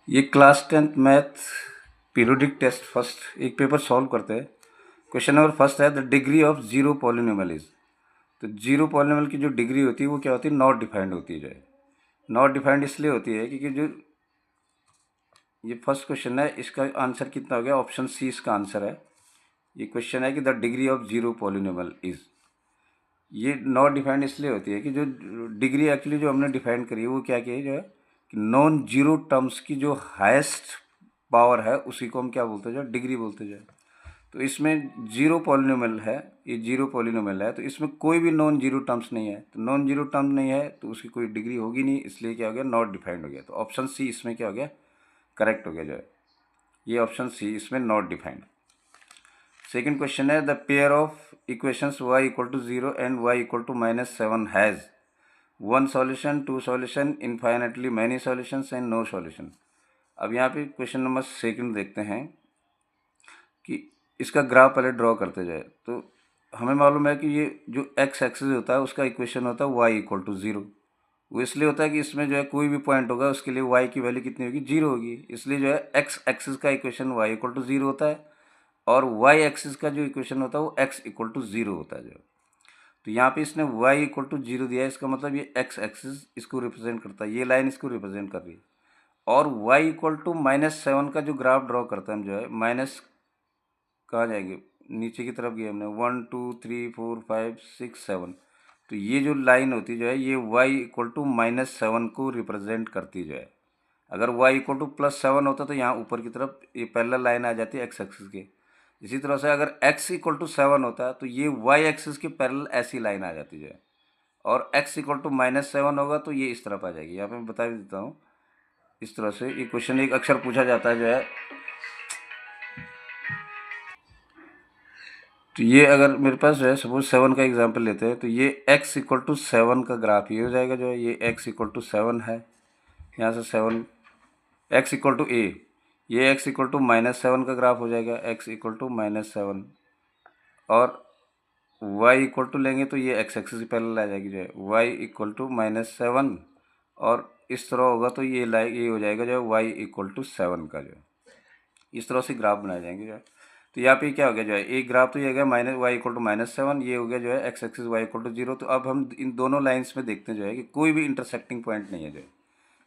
ये class 10th math periodic test first एक paper solve करते हैं। क्वेश्चन नंबर फर्स्ट है the degree of zero polynomial is. तो जीरो पॉलिनोमियल की जो डिग्री होती है वो क्या होती है, नॉट डिफाइंड होती है। जो है नॉट डिफाइंड इसलिए होती है क्योंकि जो ये फर्स्ट क्वेश्चन है इसका आंसर कितना हो गया, ऑप्शन सी इसका आंसर है। ये क्वेश्चन है कि the degree of zero polynomial is. ये नॉट डिफाइंड इसलिए होती है कि जो डिग्री एक्चुअली जो हमने डिफाइन करी है वो क्या की है, जो है कि नॉन जीरो टर्म्स की जो हाईएस्ट पावर है उसी को हम क्या बोलते हैं, जो डिग्री बोलते हैं। तो इसमें जीरो पॉलिनोमियल है, ये जीरो पॉलिनोमियल है, तो इसमें कोई भी नॉन जीरो टर्म्स नहीं है। तो नॉन जीरो टर्म नहीं है तो उसकी कोई डिग्री होगी नहीं, इसलिए क्या हो गया, नॉट डिफाइंड हो गया। तो ऑप्शन सी इसमें क्या हो गया, करेक्ट हो गया। जो है ये ऑप्शन सी इसमें नॉट डिफाइंड। सेकेंड क्वेश्चन है the pair of equations y equal to zero and y equal to -7 has one solution, two solution, infinitely many solutions and no solution. अब यहाँ पे क्वेश्चन नंबर सेकंड देखते हैं कि इसका graph पहले draw करते जाए। तो हमें मालूम है कि ये जो एक्स एक्सिस होता है उसका इक्वेशन होता है y इक्वल टू ज़ीरो। वो इसलिए होता है कि इसमें जो है कोई भी पॉइंट होगा उसके लिए y की वैल्यू कितनी होगी, जीरो होगी। इसलिए जो है एक्स एक्सिस का equation y equal to zero होता है और y एक्सिस का जो इक्वेशन होता है वो x इक्वल टू ज़ीरो होता है। जो तो यहाँ पे इसने y इक्वल टू जीरो दिया है, इसका मतलब ये x एक्सिस इसको रिप्रेजेंट करता है, ये लाइन इसको रिप्रेजेंट कर रही है। और y इक्वल टू -7 का जो ग्राफ ड्रॉ करता है हम, जो है माइनस कहाँ जाएंगे, नीचे की तरफ गए हमने, 1 2 3 4 5 6 7। तो ये जो लाइन होती है जो है ये y इक्वल टू -7 को रिप्रेजेंट करती है। जो है अगर y इक्वल टू +7 होता तो यहाँ ऊपर की तरफ ये पैरेलल लाइन आ जाती है एक्स एक्सिस के। इसी तरह से अगर x इक्वल टू 7 होता तो ये y एक्सिस के पैरेलल ऐसी लाइन आ जाती है। और x इक्वल टू -7 होगा तो ये इस तरफ आ जाएगी। यहाँ पे मैं बता भी देता हूँ, इस तरह से ये क्वेश्चन एक अक्सर पूछा जाता है। जो है तो ये अगर मेरे पास जो है सपोज 7 का एग्जांपल लेते हैं तो ये x इक्वल टू 7 का ग्राफ ये हो जाएगा। जो है ये x इक्वल टू 7 है, यहाँ से 7 x इक्वल टू a, ये x इक्वल टू -7 का ग्राफ हो जाएगा, x इक्वल टू -7। और y इक्वल टू लेंगे तो ये x एक्सिस पैरेलल आ जाएगी। जो है y इक्वल टू -7 और इस तरह होगा तो ये लाइन ये हो जाएगा जो है y इक्वल टू 7 का। जो है इस तरह से ग्राफ बनाए जाएंगे। जो है तो यहाँ पे क्या हो गया, जो है एक ग्राफ तो ये हो गया y इक्वल टू -7, ये हो गया जो है x axis y equal to 0। तो अब हम इन दोनों लाइन्स में देखते हैं जो है कि कोई भी इंटरसेक्टिंग पॉइंट नहीं है। जो है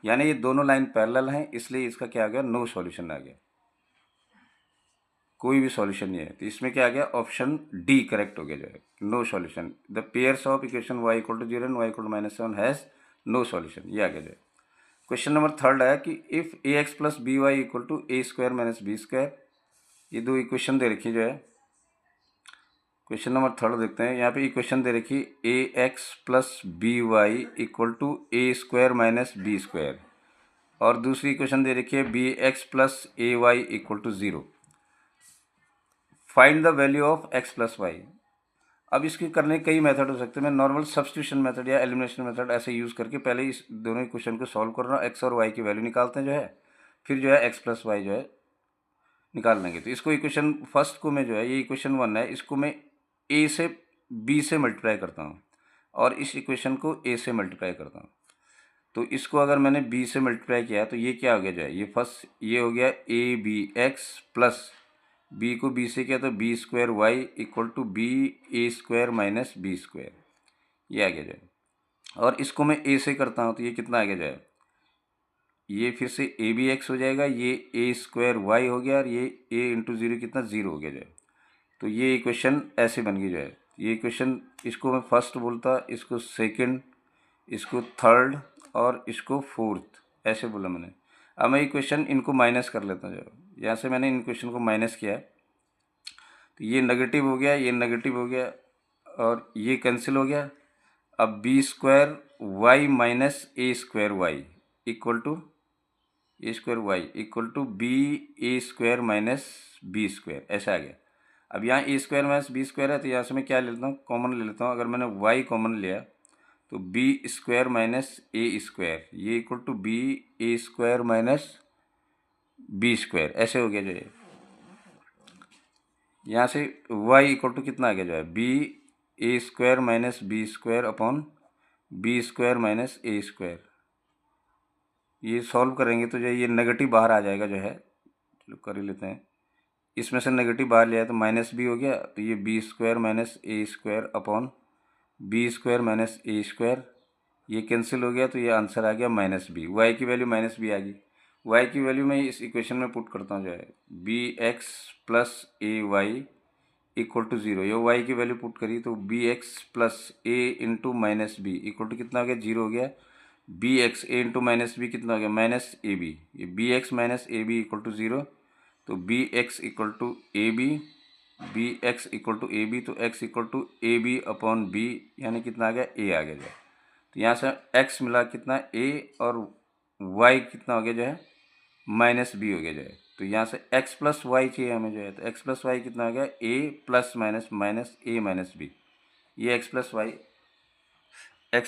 यानी ये दोनों लाइन पैरेलल हैं, इसलिए इसका क्या आ गया, नो सॉल्यूशन आ गया, कोई भी सॉल्यूशन नहीं है। तो इसमें क्या आ गया, ऑप्शन डी करेक्ट हो गया। जो है no solution, the pairs of equation y equal to 0 and y equal to -7 has no solution, ये आ गया। जो है क्वेश्चन नंबर थर्ड है कि if A x plus B Y equal to A square minus B square. ये दो equation दे रखी। जो है क्वेश्चन नंबर थर्ड देखते हैं। यहाँ पे इक्वेशन दे रखी a x plus B Y equal to A square minus B square, और दूसरी इक्वेशन दे रखी है b x plus a y equal to 0। Find the value of x plus y. अब इसके करने के कई मेथड हो सकते हैं। मैं नॉर्मल सब्स्टिट्यूशन मेथड या एलिमिनेशन मेथड ऐसे यूज़ करके पहले इस दोनों क्वेश्चन को सॉल्व कर रहा हूँ, एक्स और वाई की वैल्यू निकालते हैं। जो है फिर जो है एक्स प्लस वाई जो है निकाल लेंगे। तो इसको इक्वेशन फर्स्ट को मैं जो है ये इक्वेशन 1 है, इसको मैं ए से बी से मल्टीप्लाई करता हूँ और इस इक्वेशन को ए से मल्टीप्लाई करता हूँ। तो इसको अगर मैंने बी से मल्टीप्लाई किया तो ये क्या हो गया, जो है ये फर्स्ट ये हो गया A B x plus B को बी से किया तो B square Y equal to B A square minus B square, ये आ गया। जो है और इसको मैं ए से करता हूँ तो ये कितना आ गया, जो है ये फिर से ए बी एक्स हो जाएगा, ये ए स्क्वायर वाई हो गया और ये ए इंटू ज़ीरो कितना, ज़ीरो हो गया। जो है तो ये इक्वेशन ऐसे बन गई। जो है ये इक्वेशन, इसको मैं फर्स्ट बोलता, इसको सेकंड, इसको थर्ड और इसको फोर्थ, ऐसे बोला मैंने। अब मैं इक्वेशन इनको माइनस कर लेता हूँ। जो यहाँ से मैंने इन इक्वेशन को माइनस किया तो ये नेगेटिव हो गया, ये नेगेटिव हो गया और ये कैंसिल हो गया। अब B square Y minus A square Y equal to A square Y equal to B A square minus B square, ऐसा आ गया। अब यहाँ A square minus B square है तो यहाँ से मैं क्या ले लेता हूँ, कॉमन ले लेता हूँ। अगर मैंने वाई कॉमन लिया तो बी स्क्वायर माइनस ए स्क्वायर ये equal to B A square minus B square, ऐसे हो गया। जो है यहाँ से y इक्वल टू कितना आ गया, जो है बी ए square minus B square upon b square minus ए स्क्वायर। ये सॉल्व करेंगे तो जो है ये नेगेटिव बाहर आ जाएगा जो है, चलो कर ही लेते हैं। इसमें से नेगेटिव बाहर लिया तो माइनस बी हो गया, तो ये बी स्क्वायर माइनस ए square upon b square minus ए स्क्वायर, ये कैंसिल हो गया तो ये आंसर आ गया माइनस बी। वाई की वैल्यू माइनस बी आ गई। वाई की वैल्यू मैं इस इक्वेशन में पुट करता हूँ जो है b x plus a y equal to zero. ये वाई की वैल्यू पुट करी तो b x plus a into minus b equal to कितना हो गया, जीरो हो गया। B x a into minus b कितना हो गया, माइनस ए बी। ये b x minus a b equal to zero, तो b x equal to A B x equal to A b, तो x equal to A B upon B, यानी कितना आ गया, ए आ गया जो है। तो यहाँ से एक्स मिला कितना, ए, और वाई कितना हो गया जो है, माइनस बी हो गया जो है। तो यहाँ से एक्स प्लस वाई चाहिए हमें जो है, तो एक्स प्लस वाई कितना हो गया, ए प्लस माइनस माइनस ए माइनस बी। ये एक्स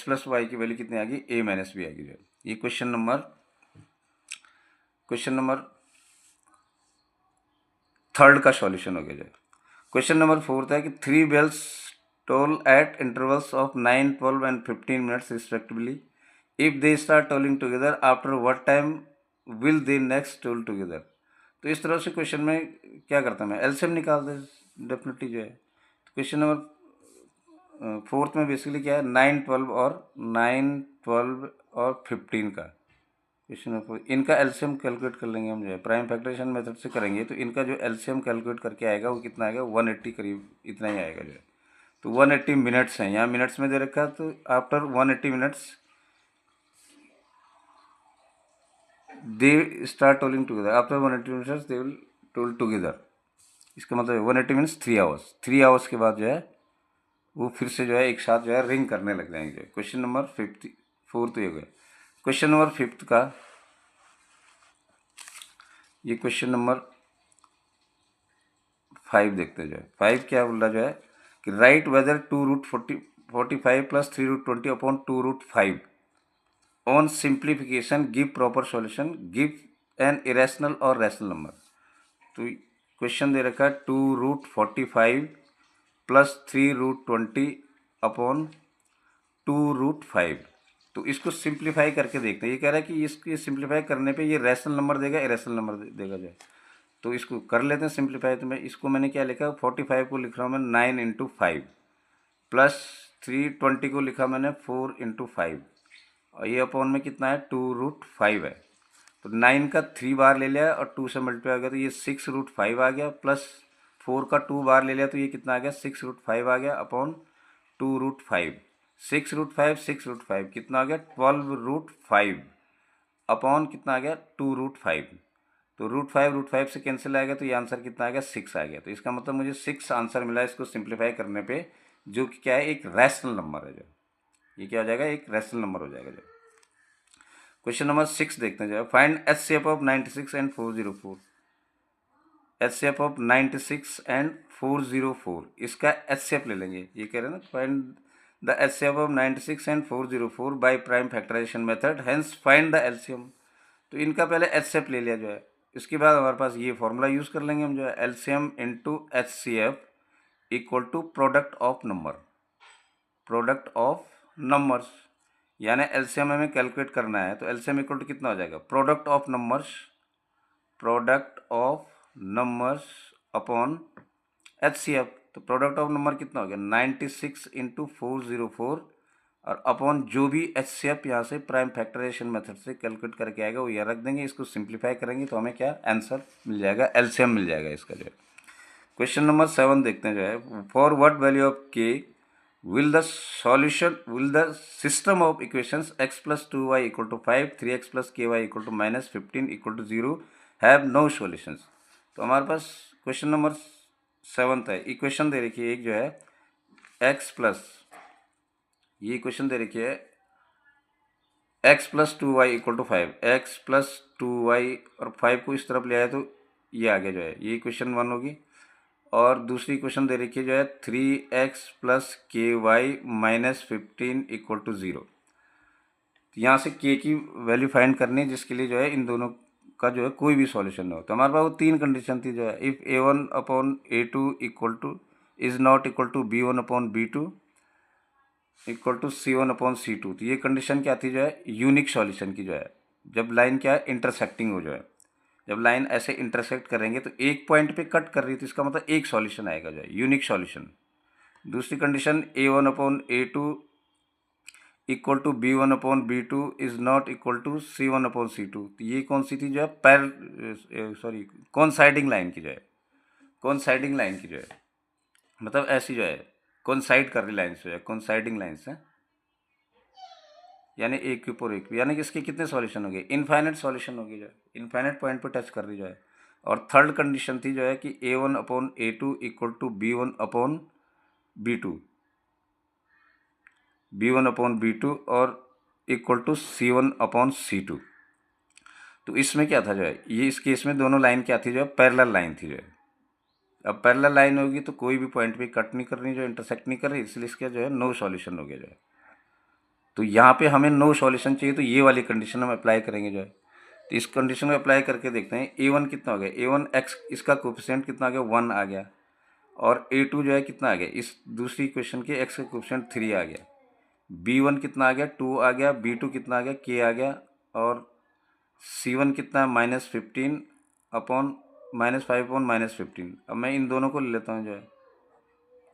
प्लस वाई की वैल्यू कितनी आ गई, ए माइनस बी आ गई जो है। ये क्वेश्चन नंबर थर्ड का सॉल्यूशन हो गया जो है। क्वेश्चन नंबर फोर्थ है कि 3 bells toll at intervals of 9, 12 and 15 minutes respectively. If they start tolling together, after what time will they next toll together? तो इस तरह से क्वेश्चन में क्या करता मैं, एलसीएम निकाल दे डेफिनेटली जो है। तो क्वेश्चन नंबर फोर्थ में बेसिकली क्या है, 9, 12 और 15 का क्वेश्चन नंबर, इनका एलसीएम कैलकुलेट कर लेंगे हम जो है, प्राइम फैक्टराइजेशन मेथड से करेंगे तो इनका जो एलसीएम कैलकुलेट करके आएगा वो कितना आएगा, 180 करीब इतना ही आएगा जो है। तो 180 मिनट्स हैं, यहाँ मिनट्स में दे रखा है, तो after 180 minutes they start tolling together, after 180 minutes they will toll together. इसका मतलब 180 मिनट्स 3 आवर्स, 3 आवर्स के बाद जो है वो फिर से जो है एक साथ जो है रिंग करने लग जाएंगे। क्वेश्चन नंबर फोर्थ ये हो गया। क्वेश्चन नंबर फिफ्थ का, ये क्वेश्चन नंबर 5 देखते हैं जो है। 5 क्या बोल रहा जो है कि write whether 2√45 plus 3√20 upon 2√5 on simplification give proper solution, give an irrational or rational number. तो क्वेश्चन दे रखा है 2√45 प्लस 3√20 अपॉन 2√5। तो इसको सिंप्लीफाई करके देखते हैं। ये कह रहा है कि इसके सिंप्लीफाई करने पे ये रैशनल नंबर देगा, इरेशनल नंबर देगा जो है। तो इसको कर लेते हैं सिंप्लीफाई। तो मैंने क्या लिखा, 45 को लिख रहा हूँ मैं 9 इंटू 5 प्लस 320 को लिखा मैंने 4 इंटू 5, और ये अपॉन में कितना है, 2√5 है। तो 9 का 3 बार ले लिया और 2 से मल्टीप्लाई हो गया, तो ये 6√5 आ गया, प्लस 4 का 2 बार ले लिया तो ये कितना आ गया, 6√5 आ गया अपॉन 2√5। 6√5 कितना आ गया, 12√5 अपॉन कितना आ गया, 2√5। तो √5 से कैंसिल आएगा, तो ये आंसर कितना आ गया, 6 आ गया। तो इसका मतलब मुझे 6 आंसर मिला इसको सिंप्लीफाई करने पे, जो कि क्या है, एक रैशनल नंबर है जो। ये क्या हो जाएगा, एक रैशनल नंबर हो जाएगा जो। क्वेश्चन नंबर 6 देखते हैं जो, find HCF of 96 and 404। HCF of 96 and 404, इसका HCF ले लेंगे। ये कह रहे हैं ना, find the HCF of 96 and 404 by prime factorization method, hence find the LCM। तो इनका पहले HCF ले लिया जो है, इसके बाद हमारे पास ये फॉर्मूला यूज़ कर लेंगे हम जो है, LCM into HCF equal to product of numbers. यानी एलसीएम हमें कैलकुलेट करना है, तो एलसीएम इक्वल टू कितना हो जाएगा, product of numbers upon HCF। तो प्रोडक्ट ऑफ नंबर कितना हो गया, 96 इंटू 404, और अपॉन जो भी HCF यहाँ से प्राइम फैक्टराइजेशन मेथड से कैलकुलेट करके आएगा वो यहाँ रख देंगे। इसको सिंप्लीफाई करेंगे तो हमें क्या आंसर मिल जाएगा, एलसीएम मिल जाएगा इसका जो है। क्वेश्चन नंबर 7 देखते हैं जो है, for what value of k will the system of equations x plus 2y equal to 5, 3x plus ky equal to minus 15 equal to 0 have no solutions। तो हमारे पास क्वेश्चन नंबर 7 है। इक्वेशन दे रखी है एक जो है x प्लस, ये इक्वेशन दे रखी है x plus 2y equal to 5, x plus 2y और 5 को इस तरफ ले आया तो ये आ गया जो है, ये इक्वेशन 1 होगी। और दूसरी क्वेश्चन दे रखी है जो है 3x plus KY minus 15 equal to 0। यहाँ से k की वैल्यू फाइंड करनी है, जिसके लिए जो है इन दोनों का जो है कोई भी सॉल्यूशन नहीं हो। तो हमारे पास वो 3 कंडीशन थी जो है, if A1 upon A2 equal to is not equal to B1 upon B2 equal to C1 upon C2। तो ये कंडीशन क्या थी जो है, यूनिक सॉल्यूशन की जो है, जब लाइन क्या है इंटरसेक्टिंग हो जाए, जब लाइन ऐसे इंटरसेक्ट करेंगे तो एक पॉइंट पे कट कर रही है तो इसका मतलब एक सॉल्यूशन आएगा जो है यूनिक सॉल्यूशन। दूसरी condition A1/A2 equal to B1/B2 is not equal to C1/C2। तो ये कौन सी थी जो है कोइंसाइडिंग लाइन की जो है, कोइंसाइडिंग लाइन की जो है, मतलब ऐसी जो है कोइंसाइड कर रही लाइन्स जो है कोइंसाइडिंग लाइन्स हैं, यानी एक के ऊपर एक, यानी कि इसके कितने सॉल्यूशन हो गए, इनफाइनाइट सॉल्यूशन हो गए जो है, इनफाइनाइट पॉइंट पे टच कर रही जो है। और थर्ड कंडीशन थी जो है कि A1/A2 equal to B1/B2, B1/B2 और इक्वल टू C1/C2। तो इसमें क्या था जो है, ये इस केस में दोनों लाइन क्या थी जो है पैरेलल लाइन थी जो है। अब पैरेलल लाइन होगी तो कोई भी पॉइंट पे कट नहीं कर रही, जो इंटरसेक्ट नहीं कर रही, इसलिए इसका जो है नो सॉल्यूशन हो गया जो है। तो यहाँ पे हमें नो सॉल्यूशन चाहिए तो ये वाली कंडीशन हम अप्लाई करेंगे जो है। तो इस कंडीशन को अप्लाई करके देखते हैं A1 कितना हो गया, A1 x इसका कोफिशिएंट कितना आ गया 1 आ गया, और A2 जो है कितना आ गया, इस दूसरी इक्वेशन के x का कोफिशिएंट 3 आ गया, B1 कितना आ गया 2 आ गया, B2 कितना आ गया k आ गया, और C1 कितना है -15 अपॉन -5 अपॉन -15। अब मैं इन दोनों को ले लेता हूँ जो है,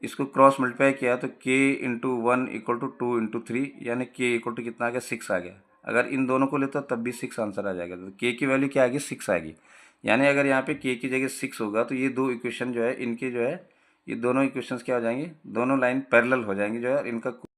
इसको क्रॉस मल्टीप्लाई किया तो k into 1 equal to 2 into 3, यानी k इक्वल टू कितना आ गया 6 आ गया। अगर इन दोनों को लेता तब भी 6 आंसर आ जाएगा, तो k की वैल्यू क्या आ गई 6 आ गई। यानी अगर यहाँ पे k की जगह 6 होगा तो ये दो इक्वेशन जो है इनके जो है, ये दोनों इक्वेशंस क्या हो जाएंगे, दोनों लाइन पैरेलल हो जाएंगी जो है, इनका